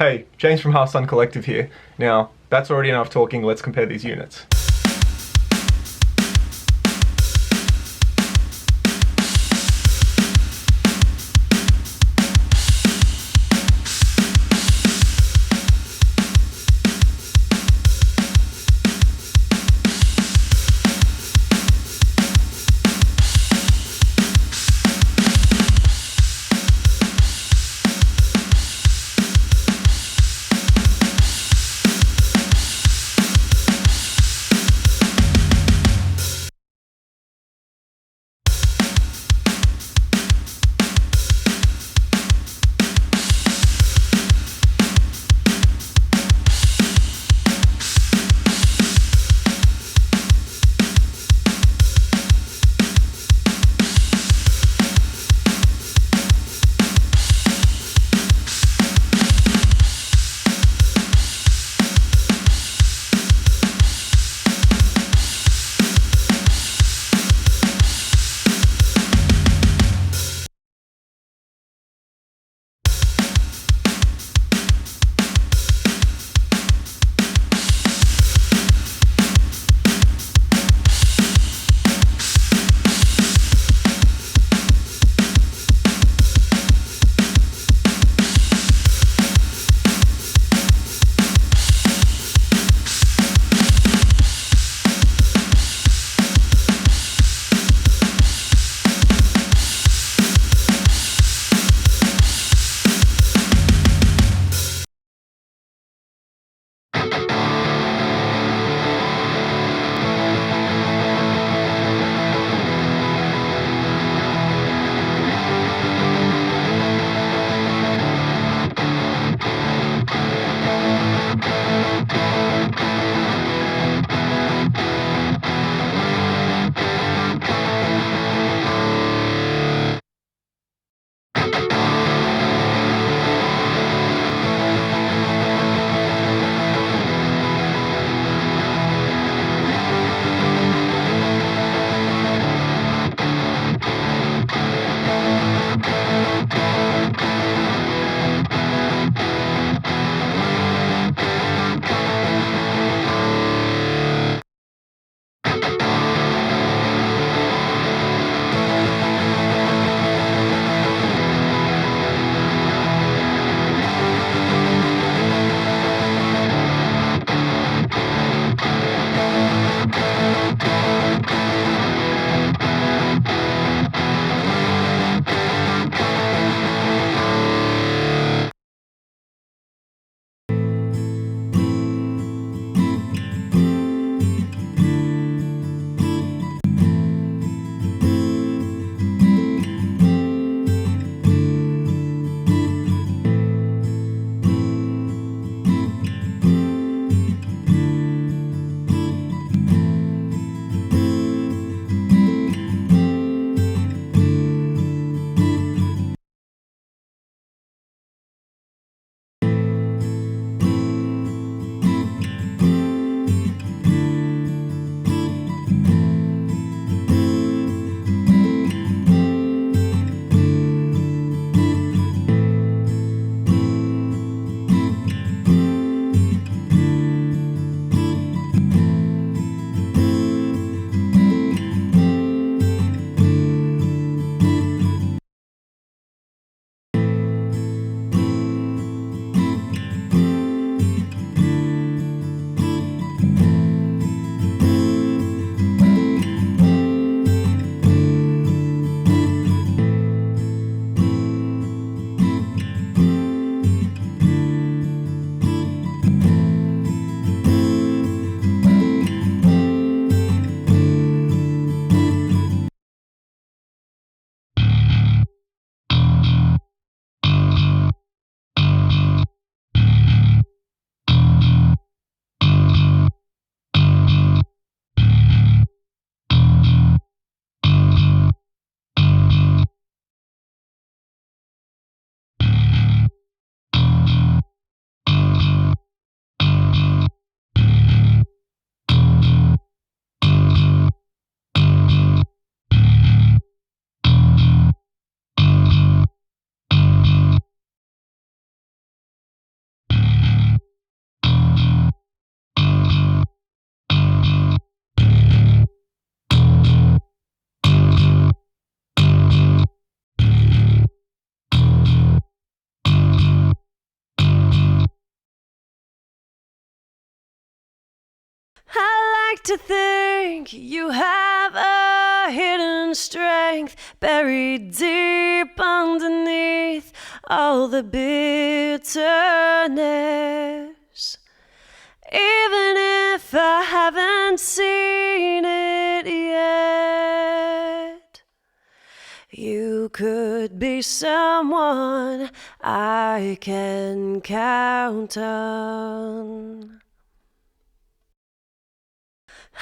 Hey, James from Half Sun Collective here. Now, that's already enough talking, let's compare these units. like to think you have a hidden strength buried deep underneath all the bitterness. Even if I haven't seen it yet, you could be someone I can count on.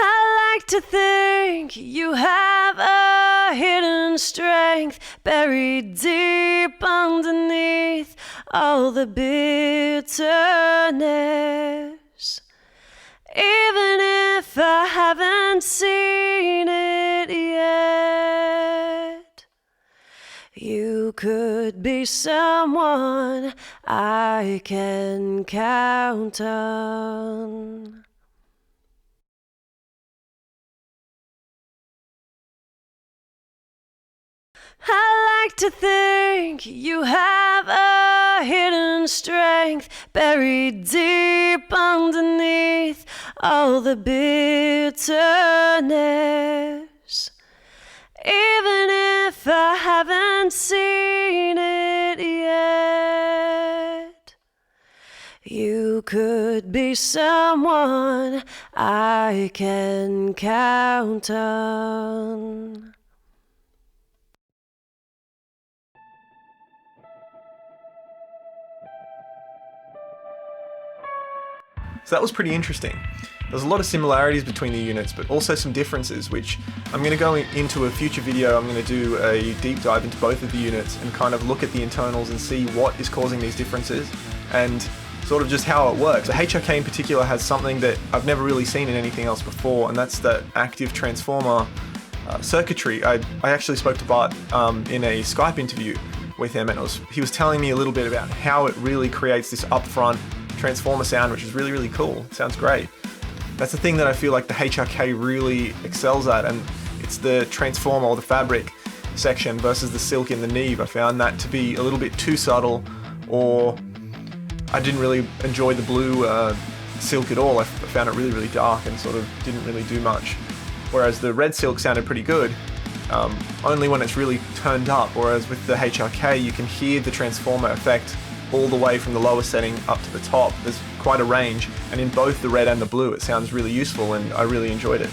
I like to think you have a hidden strength buried deep underneath all the bitterness. Even if I haven't seen it yet, you could be someone I can count on. I like to think you have a hidden strength buried deep underneath all the bitterness. Even if I haven't seen it yet, you could be someone I can count on. So that was pretty interesting. There's a lot of similarities between the units, but also some differences, which I'm going to go into a future video. I'm going to do a deep dive into both of the units and kind of look at the internals and see what is causing these differences and sort of just how it works. The HRK in particular has something that I've never really seen in anything else before, and that's the active transformer circuitry. I actually spoke to Bart in a Skype interview with him, and he was telling me a little bit about how it really creates this upfront transformer sound, which is really, really cool. It sounds great. That's the thing that I feel like the HRK really excels at, and it's the transformer or the fabric section versus the silk in the Neve. I found that to be a little bit too subtle, or I didn't really enjoy the blue silk at all. I found it really, really dark and sort of didn't really do much. Whereas the red silk sounded pretty good, only when it's really turned up, whereas with the HRK you can hear the transformer effect all the way from the lower setting up to the top. There's quite a range, and in both the red and the blue it sounds really useful, and I really enjoyed it.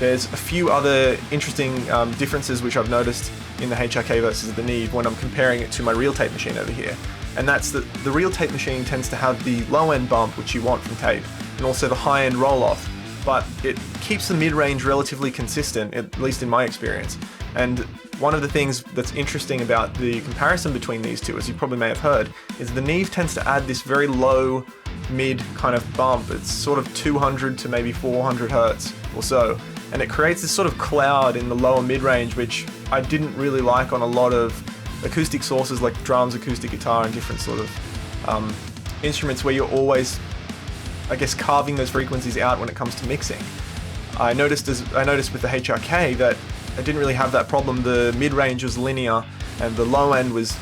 There's a few other interesting differences which I've noticed in the HRK versus the Neve when I'm comparing it to my real tape machine over here, and that's that the real tape machine tends to have the low end bump which you want from tape, and also the high end roll off, but it keeps the mid-range relatively consistent, at least in my experience. And one of the things that's interesting about the comparison between these two, as you probably may have heard, is the Neve tends to add this very low mid kind of bump. It's sort of 200 to maybe 400 hertz or so, and it creates this sort of cloud in the lower mid-range, which I didn't really like on a lot of acoustic sources like drums, acoustic guitar, and different sort of instruments where you're always, I guess, carving those frequencies out when it comes to mixing. I noticed with the HRK that I didn't really have that problem. The mid-range was linear, and the low end was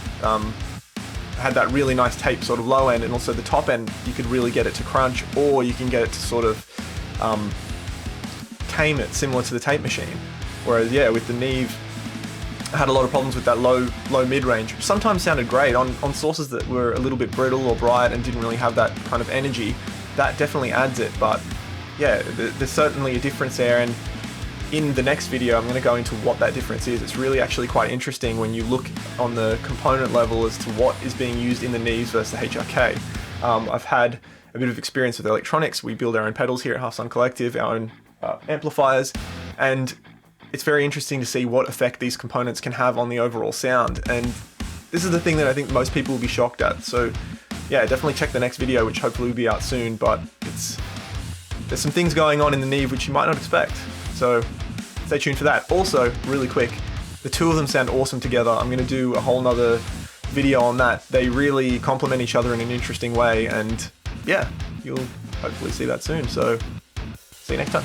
had that really nice tape sort of low end, and also the top end you could really get it to crunch, or you can get it to sort of tame it, similar to the tape machine. Whereas yeah, with the Neve, I had a lot of problems with that low mid-range, which sometimes sounded great on sources that were a little bit brittle or bright and didn't really have that kind of energy. That definitely adds it, but yeah, there's certainly a difference there, and in the next video I'm going to go into what that difference is. It's really actually quite interesting when you look on the component level as to what is being used in the Neves versus the HRK. I've had a bit of experience with electronics. We build our own pedals here at Half Sun Collective, our own amplifiers, and it's very interesting to see what effect these components can have on the overall sound, and this is the thing that I think most people will be shocked at. So yeah, definitely check the next video, which hopefully will be out soon, but there's some things going on in the Neve which you might not expect, so stay tuned for that. Also, really quick, the two of them sound awesome together. I'm going to do a whole nother video on that. They really complement each other in an interesting way, and yeah, you'll hopefully see that soon, so see you next time.